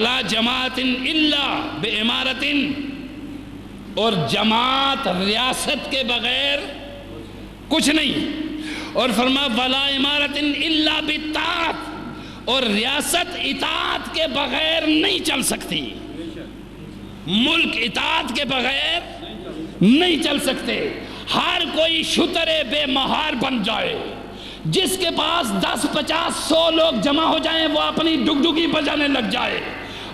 لا جماعت الا بامارت، اور جماعت ریاست کے بغیر کچھ نہیں، اور فرمایا ولا امارت الا بالطاعت، اور ریاست اطاعت کے بغیر نہیں چل سکتی، ملک اطاعت کے بغیر نہیں چل سکتے۔ ہر کوئی شتر بے مہار بن جائے، جس کے پاس 10 50 100 لوگ جمع ہو جائیں وہ اپنی ڈگڈگی بجانے لگ جائے،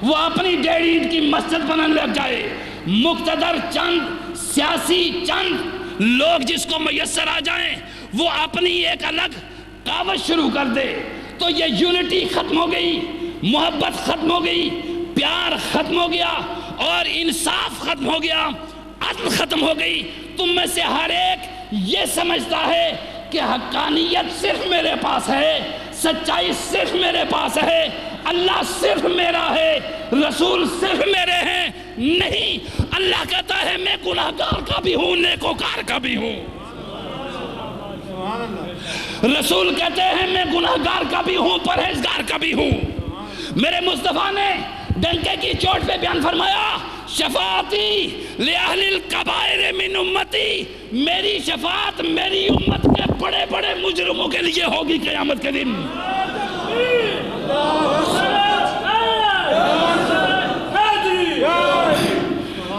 وہ اپنی 1.5 اینٹ کی مسجد بنانے لگ جائے، مقتدر چند سیاسی چند لوگ جس کو میسر آ جائیں وہ اپنی ایک الگ کاوش شروع کر دے، تو یہ یونٹی ختم ہو گئی، محبت ختم ہو گئی، پیار ختم ہو گیا، اور انصاف ختم ہو گیا، عدل ختم ہو گئی۔ تم میں سے ہر ایک یہ سمجھتا ہے کہ حقانیت صرف میرے پاس ہے، سچائی صرف میرے پاس ہے، اللہ صرف میرا ہے، رسول صرف میرے ہیں۔ نہیں، اللہ کہتا ہے میں گناہگار کا بھی ہوں، نیکوکار کا بھی ہوں۔ رسول کہتے ہیں میں گناہگار کا بھی ہوں، پرہیزگار کا بھی ہوں۔ میرے مصطفیٰ نے ڈنکے کی چوٹ پہ بیان فرمایا شفاعتی لأہل الکبائر من امتی، میری شفاعت میری امت کے بڑے بڑے مجرموں کے لیے ہوگی قیامت کے دن۔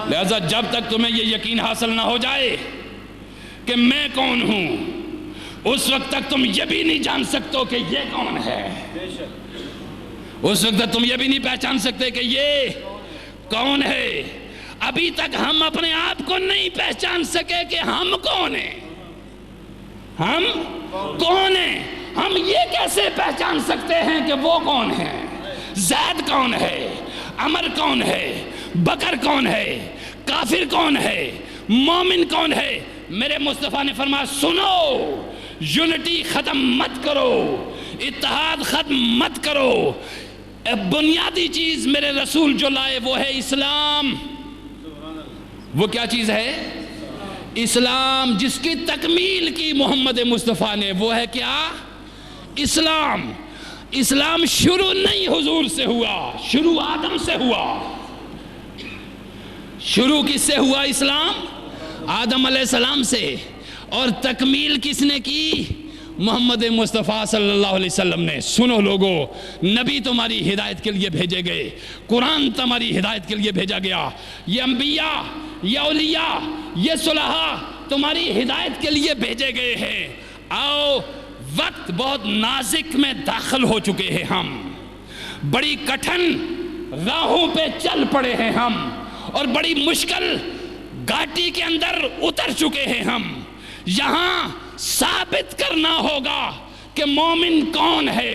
لہذا جب تک تمہیں یہ یقین حاصل نہ ہو جائے کہ میں کون ہوں، اس وقت تک تم یہ بھی نہیں جان سکتے کہ یہ کون ہے، اس وقت تک تم یہ بھی نہیں پہچان سکتے کہ یہ کون ہے۔ ابھی تک ہم اپنے آپ کو نہیں پہچان سکے کہ ہم کون ہیں، ہم کون ہیں۔ ہم یہ کیسے پہچان سکتے ہیں کہ وہ کون ہے؟ زید کون ہے، عمر کون ہے، بکر کون ہے، کافر کون ہے، مومن کون ہے؟ میرے مصطفیٰ نے فرمایا سنو، یونٹی ختم مت کرو، اتحاد ختم مت کرو۔ بنیادی چیز میرے رسول جو لائے وہ ہے اسلام۔ وہ کیا چیز ہے؟ اسلام، جس کی تکمیل کی محمد مصطفیٰ نے، وہ ہے کیا؟ اسلام۔ اسلام شروع نہیں حضور سے ہوا، شروع آدم سے ہوا۔ شروع کس سے ہوا اسلام؟ آدم علیہ السلام سے۔ اور تکمیل کس نے کی؟ محمد مصطفیٰ صلی اللہ علیہ وسلم نے۔ سنو لوگو، نبی تمہاری ہدایت کے لیے بھیجے گئے، قرآن تمہاری ہدایت کے لیے بھیجا گیا، یہ انبیاء، یہ اولیاء، یہ صلحاء تمہاری ہدایت کے لیے بھیجے گئے ہیں۔ آؤ، وقت بہت نازک میں داخل ہو چکے ہیں، ہم بڑی کٹھن راہوں پہ چل پڑے ہیں ہم، اور بڑی مشکل گھاٹی کے اندر اتر چکے ہیں ہم۔ یہاں ثابت کرنا ہوگا کہ مومن کون ہے،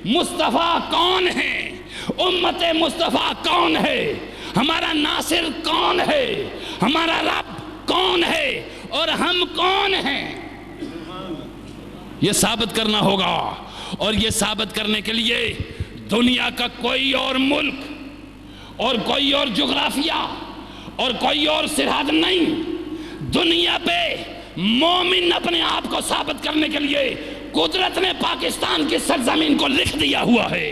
مصطفیٰ کون ہے، امت مصطفیٰ کون ہے، ہمارا ناصر کون ہے، ہمارا رب کون ہے، اور ہم کون ہیں۔ یہ ثابت کرنا ہوگا، اور یہ ثابت کرنے کے لیے دنیا کا کوئی اور ملک اور کوئی اور جغرافیہ اور کوئی اور سرحد نہیں۔ دنیا پہ مومن اپنے آپ کو ثابت کرنے کے لیے قدرت نے پاکستان کی سرزمین کو لکھ دیا ہوا ہے۔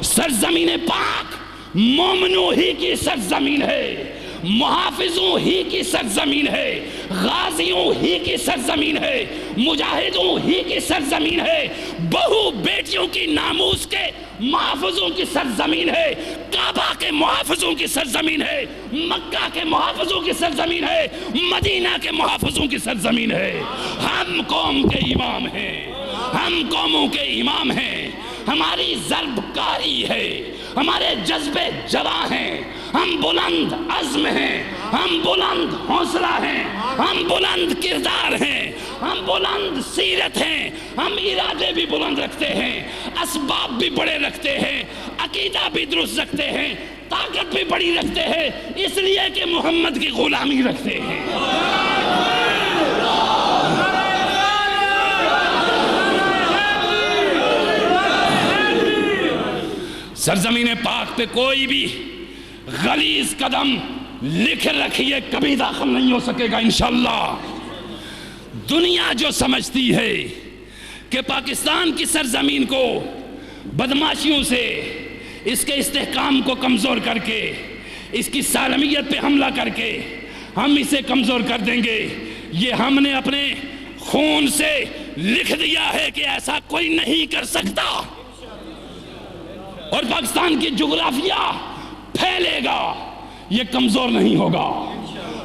سرزمین پاک مومنوں ہی کی سرزمین ہے، محافظوں ہی کی سرزمین ہے، غازیوں ہی کی سرزمین ہے، مجاہدوں ہی کی سرزمین ہے، بہو بیٹیوں کی ناموس کے محافظوں کی سرزمین ہے، کعبہ کے محافظوں کی سرزمین ہے، مکہ کے محافظوں کی سرزمین ہے، مدینہ کے محافظوں کی سرزمین ہے۔ ہم قوم کے امام ہیں، ہم قوموں کے امام ہیں، ہماری ضرب کاری ہے، ہمارے جذبے جواں ہیں، ہم بلند عزم ہیں، ہم بلند حوصلہ ہیں، ہم بلند کردار ہیں، ہم بلند سیرت ہیں، ہم ارادے بھی بلند رکھتے ہیں، اسباب بھی بڑے رکھتے ہیں، عقیدہ بھی درست رکھتے ہیں، طاقت بھی بڑی رکھتے ہیں، اس لیے کہ محمد کی غلامی رکھتے ہیں۔ سرزمین پاک پہ کوئی بھی غلیظ قدم لکھ رکھیے کبھی داخل نہیں ہو سکے گا انشاءاللہ۔ دنیا جو سمجھتی ہے کہ پاکستان کی سرزمین کو بدماشیوں سے، اس کے استحکام کو کمزور کر کے، اس کی سالمیت پہ حملہ کر کے ہم اسے کمزور کر دیں گے۔ یہ ہم نے اپنے خون سے لکھ دیا ہے کہ ایسا کوئی نہیں کر سکتا، اور پاکستان کی جغرافیہ پھیلے گا، یہ کمزور نہیں ہوگا۔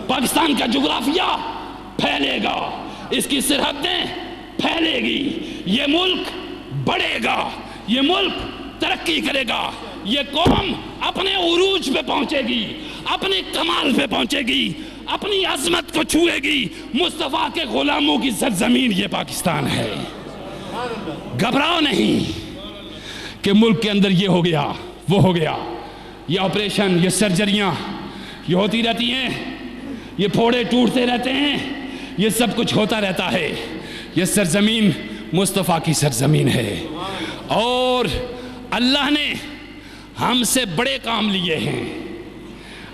پاکستان کا جغرافیہ پھیلے گا، اس کی سرحدیں پھیلے گی، یہ ملک بڑھے گا، یہ ملک ترقی کرے گا، یہ قوم اپنے عروج پہ پہنچے گی، اپنے کمال پہ پہنچے گی، اپنی عظمت کو چھوئے گی۔ مصطفیٰ کے غلاموں کی سرزمین یہ پاکستان ہے۔ گھبراؤ نہیں کہ ملک کے اندر یہ ہو گیا وہ ہو گیا، یہ آپریشن، یہ سرجریاں یہ ہوتی رہتی ہیں، یہ پھوڑے ٹوٹتے رہتے ہیں، یہ سب کچھ ہوتا رہتا ہے۔ یہ سرزمین مصطفیٰ کی سرزمین ہے، اور اللہ نے ہم سے بڑے کام لیے ہیں۔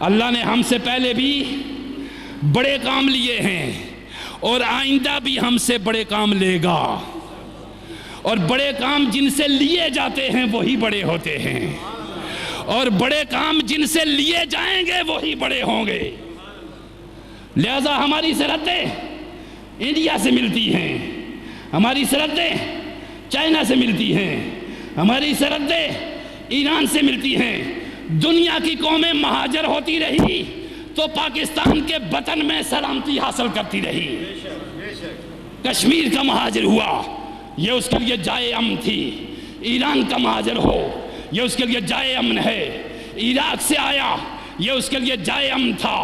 اللہ نے ہم سے پہلے بھی بڑے کام لیے ہیں، اور آئندہ بھی ہم سے بڑے کام لے گا، اور بڑے کام جن سے لیے جاتے ہیں وہی بڑے ہوتے ہیں، اور بڑے کام جن سے لیے جائیں گے وہی بڑے ہوں گے۔ لہذا ہماری سرحدیں انڈیا سے ملتی ہیں، ہماری سرحدیں چائنا سے ملتی ہیں، ہماری سرحدیں ایران سے ملتی ہیں۔ دنیا کی قومیں مہاجر ہوتی رہی تو پاکستان کے وطن میں سلامتی حاصل کرتی رہی۔ کشمیر کا مہاجر ہوا، یہ اس کے لیے جائے امن تھی۔ ایران کا مہاجر ہو، یہ اس کے لیے جائے امن ہے۔ عراق سے آیا، یہ اس کے لیے جائے امن تھا۔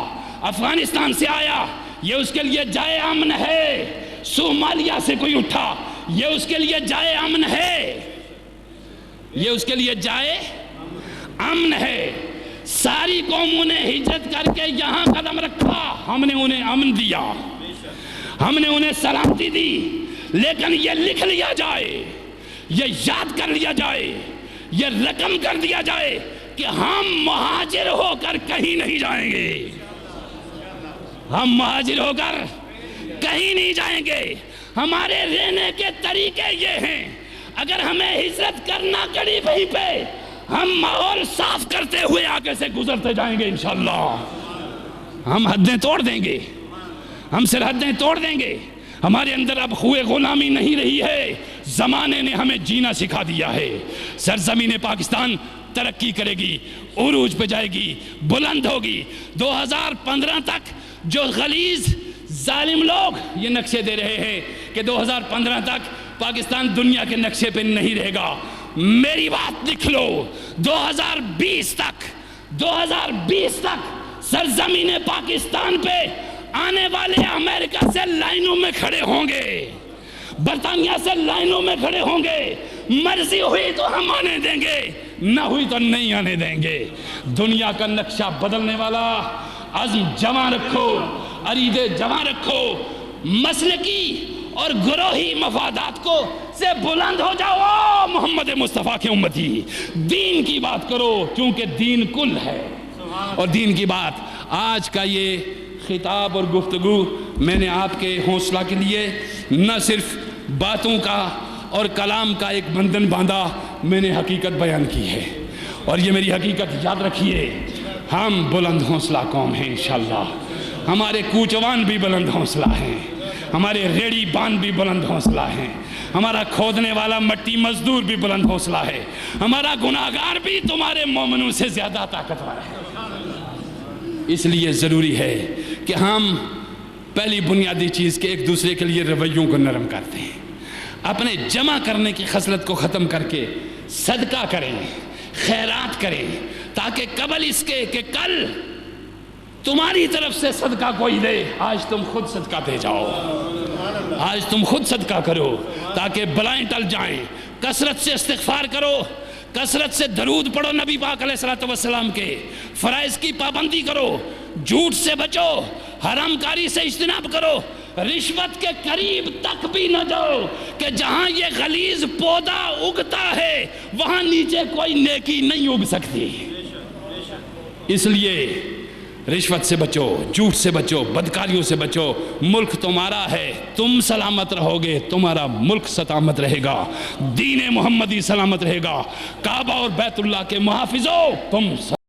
افغانستان سے آیا، یہ اس کے لیے جائے امن ہے۔ صومالیہ سے کوئی اٹھا، یہ اس کے لیے جائے امن ہے، یہ اس کے لیے جائے امن ہے۔ ساری قوموں نے ہجرت کر کے یہاں قدم رکھا، ہم نے انہیں امن دیا، ہم نے انہیں سلامتی دی۔ لیکن یہ لکھ لیا جائے، یہ یاد کر لیا جائے، یہ رقم کر دیا جائے کہ ہم مہاجر ہو کر کہیں نہیں جائیں گے، ہم مہاجر ہو کر کہیں نہیں جائیں گے۔ ہمارے رہنے کے طریقے یہ ہیں، اگر ہمیں ہجرت کرنا پڑی وہیں پہ ہم ماحول صاف کرتے ہوئے آگے سے گزرتے جائیں گے انشاءاللہ۔ ہم حدیں توڑ دیں گے، ہم سرحدیں توڑ دیں گے۔ ہمارے اندر اب خوئے غلامی نہیں رہی ہے، زمانے نے ہمیں جینا سکھا دیا ہے۔ سرزمین پاکستان ترقی کرے گی، عروج پہ جائے گی، بلند ہوگی۔ 2015 تک جو غلیظ ظالم لوگ یہ نقشے دے رہے ہیں کہ 2015 تک پاکستان دنیا کے نقشے پہ نہیں رہے گا، میری بات لکھ لو، 2020 تک سرزمین پاکستان پہ آنے والے امریکہ سے لائنوں میں کھڑے ہوں گے، برطانیہ سے لائنوں میں کھڑے ہوں گے۔ مرضی ہوئی تو ہم آنے دیں گے، نہ ہوئی تو نہیں آنے دیں گے۔ دنیا کا نقشہ بدلنے والا عزم جمع رکھو، عریدے جمع رکھو، مسلکی اور گروہی مفادات کو سے بلند ہو جاؤ۔ محمد مصطفیٰ کے امتی، دین کی بات کرو، کیونکہ دین کل ہے۔ اور دین کی بات، آج کا یہ خطاب اور گفتگو میں نے آپ کے حوصلہ کے لیے نہ صرف باتوں کا اور کلام کا ایک بندھن باندھا، میں نے حقیقت بیان کی ہے، اور یہ میری حقیقت یاد رکھیے، ہم بلند حوصلہ قوم ہیں انشاءاللہ۔ ہمارے کوچوان بھی بلند حوصلہ ہیں، ہمارے ریڑی بان بھی بلند حوصلہ ہیں، ہمارا کھودنے والا مٹی مزدور بھی بلند حوصلہ ہے، ہمارا گناہگار بھی تمہارے مومنوں سے زیادہ طاقتور ہے۔ اس لیے ضروری ہے کہ ہم پہلی بنیادی چیز کہ ایک دوسرے کے لیے رویوں کو نرم کرتے ہیں، اپنے جمع کرنے کی خصلت کو ختم کر کے صدقہ کریں، خیرات کریں، تاکہ قبل اس کے کہ کل تمہاری طرف سے صدقہ کوئی دے، آج تم خود صدقہ دے جاؤ، آج تم خود صدقہ کرو، تاکہ بلائیں ٹل جائیں۔ کثرت سے استغفار کرو، کثرت سے درود پڑھو نبی پاک علیہ السلام کے، فرائض کی پابندی کرو، جھوٹ سے بچو، حرام کاری سے اجتناب کرو، رشوت کے قریب تک بھی نہ جاؤ کہ جہاں یہ غلیظ پودا اگتا ہے وہاں نیچے کوئی نیکی نہیں اگ سکتی۔ اس لیے رشوت سے بچو، جھوٹ سے بچو، بدکاریوں سے بچو. ملک تمہارا ہے، تم سلامت رہو گے تمہارا ملک سلامت رہے گا، دین محمدی سلامت رہے گا. کعبہ اور بیت اللہ کے محافظوں تم